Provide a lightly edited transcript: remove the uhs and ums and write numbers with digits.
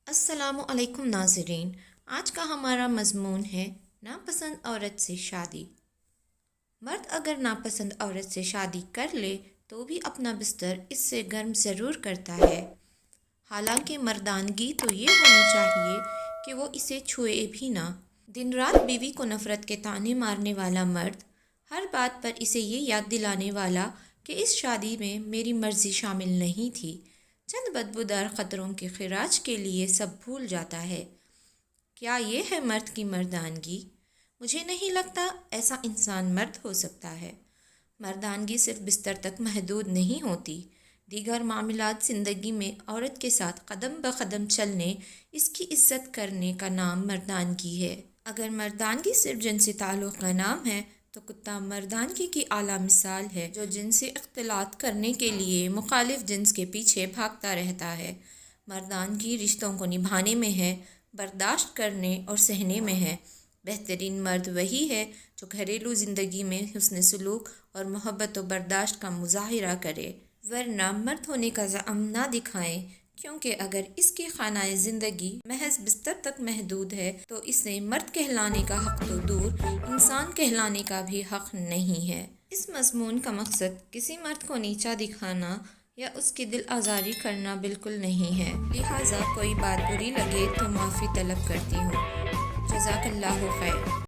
अस्सलामु अलैकुम नाज़रीन। आज का हमारा मज़मून है नापसंद औरत से शादी। मर्द अगर नापसंद औरत से शादी कर ले तो भी अपना बिस्तर इससे गर्म ज़रूर करता है। हालांकि मर्दानगी तो ये होनी चाहिए कि वो इसे छुए भी ना। दिन रात बीवी को नफ़रत के ताने मारने वाला मर्द, हर बात पर इसे ये याद दिलाने वाला कि इस शादी में मेरी मर्ज़ी शामिल नहीं थी, चंद बदबूदार ख़तरों के खिराज के लिए सब भूल जाता है। क्या ये है मर्द की मर्दानगी? मुझे नहीं लगता ऐसा इंसान मर्द हो सकता है। मर्दानगी सिर्फ बिस्तर तक महदूद नहीं होती, दीगर मामलात ज़िंदगी में औरत के साथ कदम ब कदम चलने, इसकी इज्जत करने का नाम मर्दानगी है। अगर मर्दानगी सिर्फ जिनसी ताल्लुक़ का नाम है तो कुत्ता मर्दानगी की आला मिसाल है, जो जिनसी इख्तिलात करने के लिए मुखालिफ जिन्स के पीछे भागता रहता है। मर्दानगी रिश्तों को निभाने में है, बर्दाश्त करने और सहने में है। बेहतरीन मर्द वही है जो घरेलू ज़िंदगी में हुस्न सलूक और मोहब्बत व बर्दाश्त का मुज़ाहिरा करे, वरना मर्द होने का ज़अम ना दिखाएं, क्योंकि अगर इसकी खानाए ज़िंदगी महज बिस्तर तक महदूद है तो इसे मर्द कहलाने का हक़ तो दूर, इंसान कहलाने का भी हक़ नहीं है। इस मज़मून का मकसद किसी मर्द को नीचा दिखाना या उसकी दिल आज़ारी करना बिल्कुल नहीं है, लिहाजा कोई बात बुरी लगे तो माफ़ी तलब करती हूँ। जज़ाकल्लाहु खैर।